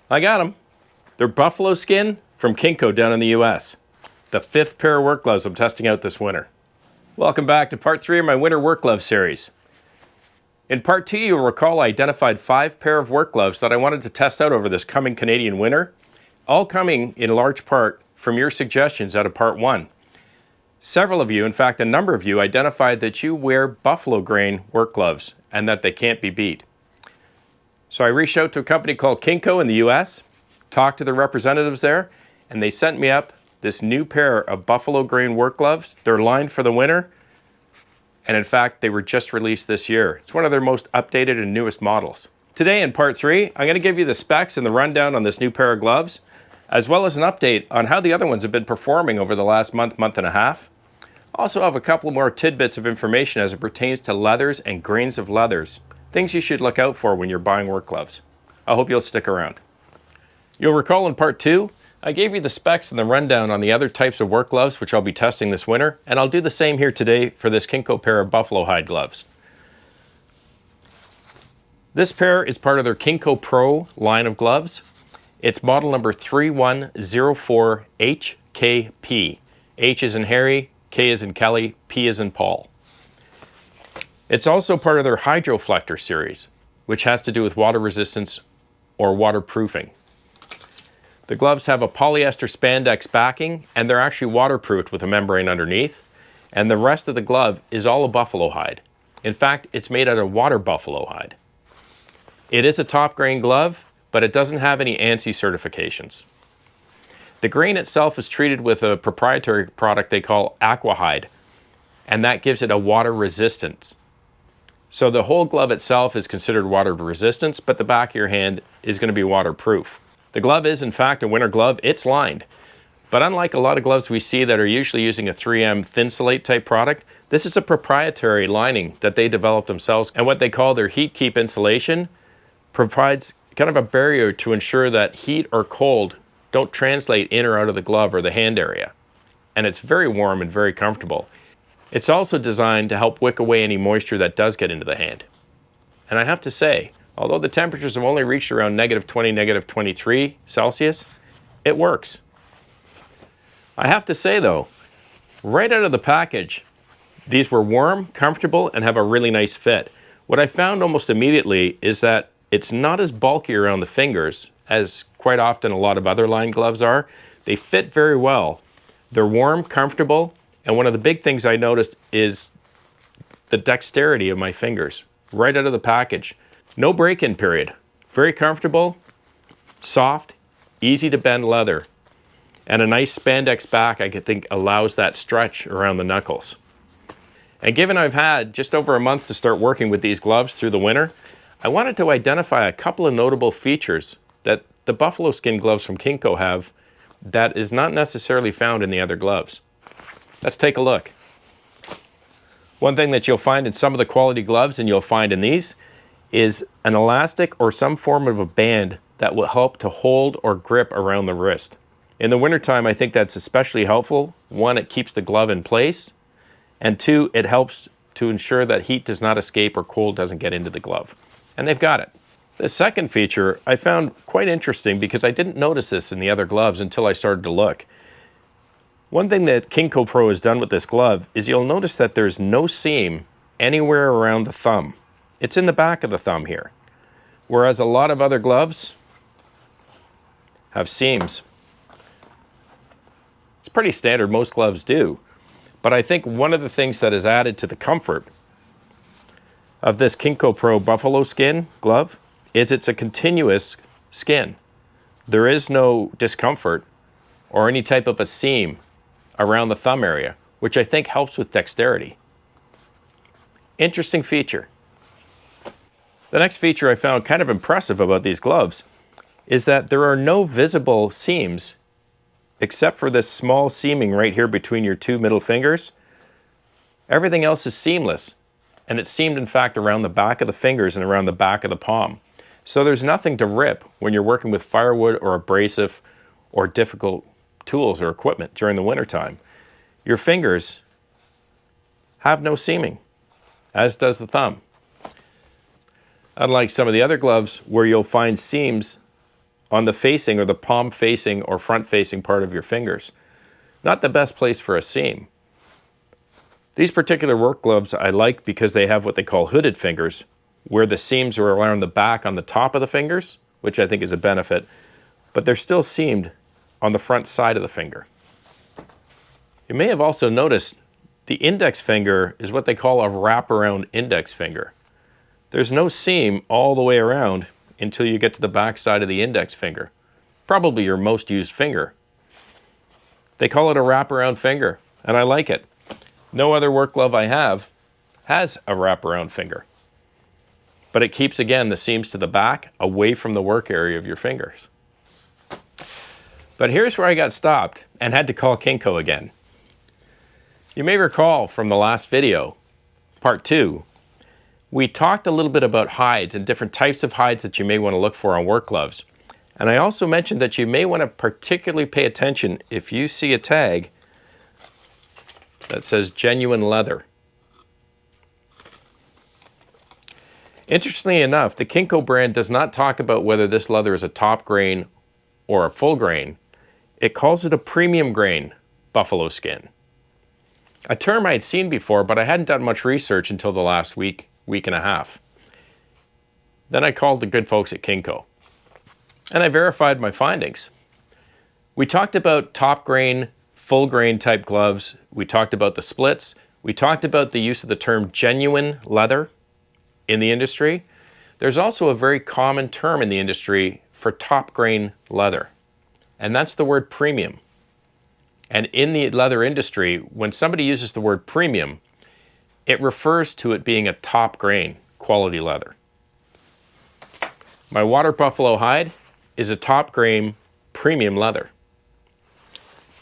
I got them. They're buffalo skin from KINCO down in the US. The 5th pair of work gloves I'm testing out this winter. Welcome back to part 3 of my winter work glove series. In part 2, you'll recall I identified 5 pair of work gloves that I wanted to test out over this coming Canadian winter, all coming in large part from your suggestions out of part 1. Several of you, in fact a number of you, identified that you wear buffalo grain work gloves and that they can't be beat. So I reached out to a company called KINCO in the US, talked to the representatives there, and they sent me up this new pair of buffalo grain work gloves. They're lined for the winter, and in fact they were just released this year. It's one of their most updated and newest models. Today in part 3, I'm going to give you the specs and the rundown on this new pair of gloves, as well as an update on how the other ones have been performing over the last month and a half. Also have a couple more tidbits of information as it pertains to leathers and grains of leathers, things you should look out for when you're buying work gloves. I hope you'll stick around. You'll recall in part 2, I gave you the specs and the rundown on the other types of work gloves which I'll be testing this winter, and I'll do the same here today for this KINCO pair of buffalo hide gloves. This pair is part of their KINCO Pro line of gloves. It's model number 3104HKP. H is in Harry, K is in Kelly, P is in Paul. It's also part of their Hydroflector series, which has to do with water resistance or waterproofing. The gloves have a polyester spandex backing, and they're actually waterproofed with a membrane underneath, and the rest of the glove is all a buffalo hide. In fact, it's made out of water buffalo hide. It is a top grain glove, but it doesn't have any ANSI certifications. The grain itself is treated with a proprietary product they call Aquahide, and that gives it a water resistance. So the whole glove itself is considered water resistance, but the back of your hand is going to be waterproof. The glove is in fact a winter glove. It's lined. But unlike a lot of gloves we see that are usually using a 3M Thinsulate type product, this is a proprietary lining that they developed themselves, and what they call their heat keep insulation provides kind of a barrier to ensure that heat or cold don't translate in or out of the glove or the hand area. And it's very warm and very comfortable. It's also designed to help wick away any moisture that does get into the hand. And I have to say, although the temperatures have only reached around -20, -23 Celsius, it works. I have to say though, right out of the package, these were warm, comfortable, and have a really nice fit. What I found almost immediately is that it's not as bulky around the fingers as quite often a lot of other line gloves are. They fit very well. They're warm, comfortable, and one of the big things I noticed is the dexterity of my fingers right out of the package. No break-in period. Very comfortable, soft, easy to bend leather, and a nice spandex back I think allows that stretch around the knuckles. And given I've had just over a month to start working with these gloves through the winter, I wanted to identify a couple of notable features that the buffalo skin gloves from KINCO have that is not necessarily found in the other gloves. Let's take a look. One thing that you'll find in some of the quality gloves, and you'll find in these, is an elastic or some form of a band that will help to hold or grip around the wrist. In the wintertime, I think that's especially helpful. One, it keeps the glove in place, and two, it helps to ensure that heat does not escape or cold doesn't get into the glove. And they've got it. The second feature I found quite interesting because I didn't notice this in the other gloves until I started to look. One thing that KINCO Pro has done with this glove is you'll notice that there's no seam anywhere around the thumb. It's in the back of the thumb here. Whereas a lot of other gloves have seams. It's pretty standard, most gloves do. But I think one of the things that has added to the comfort of this KINCO Pro buffalo skin glove is it's a continuous skin. There is no discomfort or any type of a seam around the thumb area, which I think helps with dexterity. Interesting feature. The next feature I found kind of impressive about these gloves is that there are no visible seams except for this small seaming right here between your two middle fingers. Everything else is seamless, and it's seamed in fact around the back of the fingers and around the back of the palm. So there's nothing to rip when you're working with firewood or abrasive or difficult tools or equipment during the wintertime. Your fingers have no seaming, as does the thumb. Unlike some of the other gloves where you'll find seams on the facing or the palm facing or front facing part of your fingers. Not the best place for a seam. These particular work gloves I like because they have what they call hooded fingers, where the seams are around the back on the top of the fingers, which I think is a benefit, but they're still seamed on the front side of the finger. You may have also noticed the index finger is what they call a wraparound index finger. There's no seam all the way around until you get to the back side of the index finger, probably your most used finger. They call it a wraparound finger, and I like it. No other work glove I have has a wraparound finger. But it keeps, again, the seams to the back, away from the work area of your fingers. But here's where I got stopped and had to call KINCO again. You may recall from the last video, part 2, we talked a little bit about hides and different types of hides that you may want to look for on work gloves. And I also mentioned that you may want to particularly pay attention if you see a tag that says genuine leather. Interestingly enough, the KINCO brand does not talk about whether this leather is a top grain or a full grain. It calls it a premium grain buffalo skin. A term I had seen before, but I hadn't done much research until the last week and a half. Then I called the good folks at KINCO, and I verified my findings. We talked about top grain, full grain type gloves. We talked about the splits. We talked about the use of the term genuine leather in the industry. There's also a very common term in the industry for top grain leather, and that's the word premium. And in the leather industry, when somebody uses the word premium, it refers to it being a top grain quality leather. My water buffalo hide is a top grain premium leather.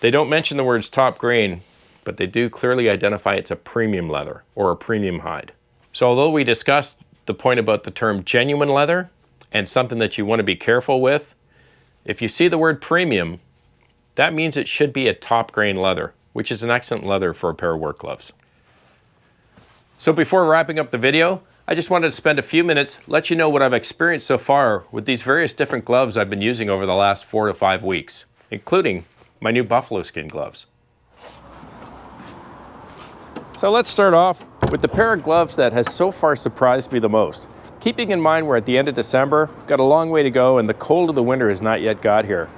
They don't mention the words top grain, but they do clearly identify it's a premium leather or a premium hide. So although we discussed the point about the term genuine leather and something that you want to be careful with, if you see the word premium, that means it should be a top grain leather, which is an excellent leather for a pair of work gloves. So before wrapping up the video, I just wanted to spend a few minutes, let you know what I've experienced so far with these various different gloves I've been using over the last 4 to 5 weeks, including my new buffalo skin gloves. So let's start off with the pair of gloves that has so far surprised me the most. Keeping in mind we're at the end of December, got a long way to go, and the cold of the winter has not yet got here.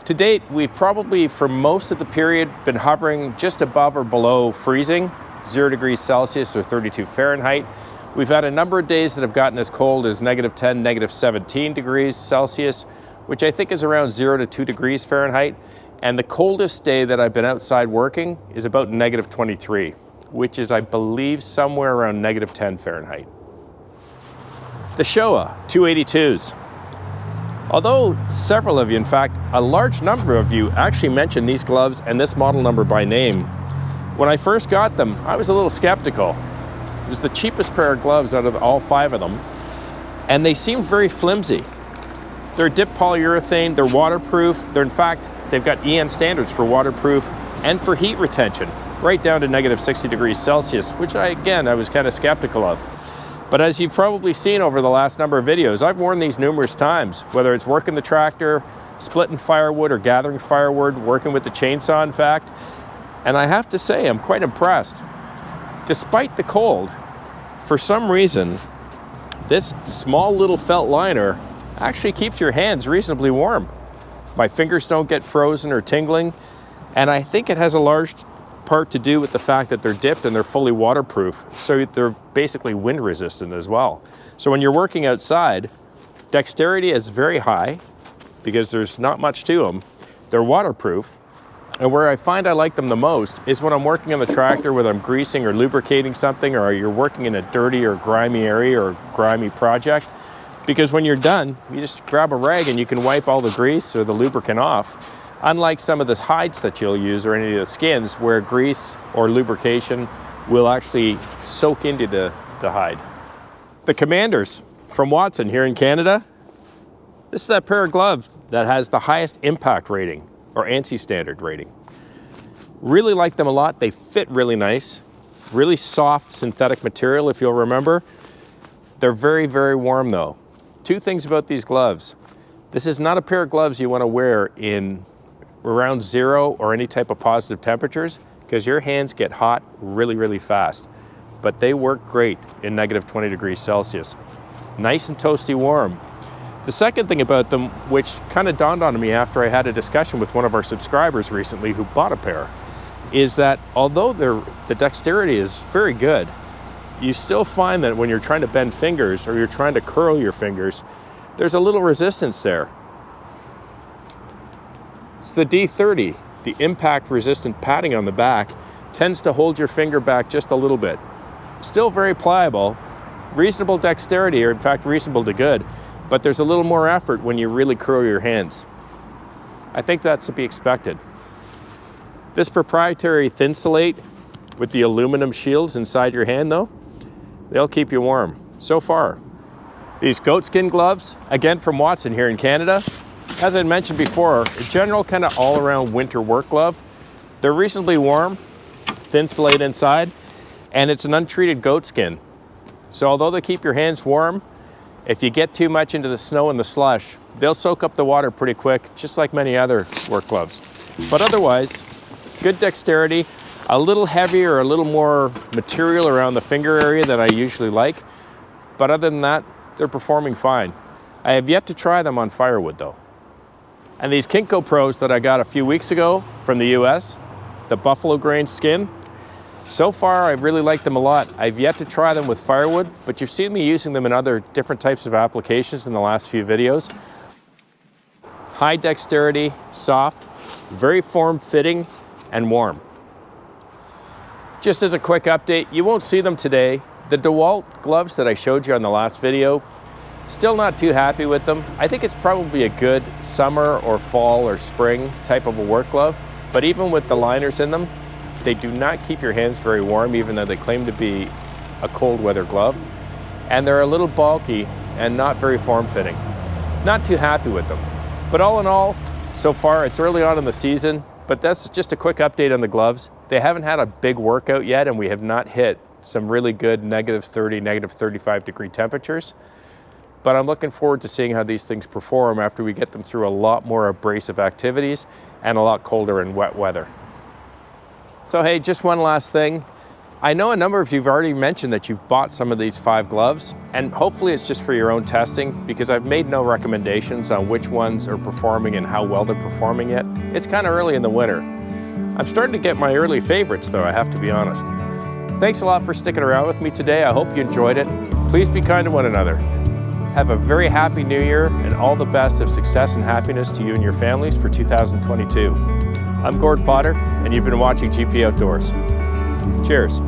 To date, we've probably, for most of the period, been hovering just above or below freezing, 0 degrees Celsius or 32 Fahrenheit. We've had a number of days that have gotten as cold as -10, -17 degrees Celsius, which I think is around 0 to 2 degrees Fahrenheit. And the coldest day that I've been outside working is about -23, which is, I believe, somewhere around -10 Fahrenheit. The Showa 282s. Although several of you, in fact, a large number of you actually mentioned these gloves and this model number by name, when I first got them, I was a little skeptical. It was the cheapest pair of gloves out of all 5 of them, and they seemed very flimsy. They're dipped polyurethane, they're waterproof, in fact, they've got EN standards for waterproof and for heat retention, right down to -60 degrees Celsius, which I was kind of skeptical of. But as you've probably seen over the last number of videos, I've worn these numerous times, whether it's working the tractor, splitting firewood or gathering firewood, working with the chainsaw, in fact. And I have to say, I'm quite impressed. Despite the cold, for some reason, this small little felt liner actually keeps your hands reasonably warm. My fingers don't get frozen or tingling, and I think it has a large part to do with the fact that they're dipped and they're fully waterproof, so they're basically wind resistant as well. So when you're working outside, dexterity is very high because there's not much to them. They're waterproof, and where I find I like them the most is when I'm working on the tractor, whether I'm greasing or lubricating something, or you're working in a dirty or grimy area or grimy project, because when you're done, you just grab a rag and you can wipe all the grease or the lubricant off. Unlike some of the hides that you'll use or any of the skins where grease or lubrication will actually soak into the hide. The Commanders from Watson here in Canada. This is that pair of gloves that has the highest impact rating or ANSI standard rating. Really like them a lot. They fit really nice. Really soft synthetic material, if you'll remember. They're very, very warm though. 2 things about these gloves. This is not a pair of gloves you want to wear in around 0 or any type of positive temperatures, because your hands get hot really, really fast. But they work great in negative 20 degrees Celsius. Nice and toasty warm. The second thing about them, which kind of dawned on me after I had a discussion with one of our subscribers recently who bought a pair, is that although the dexterity is very good, you still find that when you're trying to bend fingers or you're trying to curl your fingers, there's a little resistance there. It's the D30, the impact resistant padding on the back, tends to hold your finger back just a little bit. Still very pliable, reasonable dexterity, or in fact reasonable to good, but there's a little more effort when you really curl your hands. I think that's to be expected. This proprietary Thinsulate with the aluminum shields inside your hand though, they'll keep you warm. So far. These goatskin gloves, again from Watson here in Canada. As I mentioned before, a general kind of all-around winter work glove. They're reasonably warm, Thinsulate inside, and it's an untreated goatskin. So although they keep your hands warm, if you get too much into the snow and the slush, they'll soak up the water pretty quick, just like many other work gloves. But otherwise, good dexterity, a little heavier, a little more material around the finger area than I usually like. But other than that, they're performing fine. I have yet to try them on firewood though. And these KINCO Pros that I got a few weeks ago from the US, the buffalo grain skin, so far I really like them a lot. I've yet to try them with firewood, but you've seen me using them in other different types of applications in the last few videos. High dexterity, soft, very form-fitting, and warm. Just as a quick update, you won't see them today. The DeWalt gloves that I showed you on the last video, still not too happy with them. I think it's probably a good summer or fall or spring type of a work glove, but even with the liners in them, they do not keep your hands very warm, even though they claim to be a cold weather glove. And they're a little bulky and not very form-fitting. Not too happy with them. But all in all, so far it's early on in the season, but that's just a quick update on the gloves. They haven't had a big workout yet, and we have not hit some really good negative 30, negative 35 degree temperatures. But I'm looking forward to seeing how these things perform after we get them through a lot more abrasive activities and a lot colder and wet weather. So hey, just one last thing. I know a number of you have already mentioned that you've bought some of these 5 gloves, and hopefully it's just for your own testing, because I've made no recommendations on which ones are performing and how well they're performing yet. It's kind of early in the winter. I'm starting to get my early favorites though, I have to be honest. Thanks a lot for sticking around with me today. I hope you enjoyed it. Please be kind to one another. Have a very happy new year and all the best of success and happiness to you and your families for 2022. I'm Gord Potter, and you've been watching GP Outdoors. Cheers.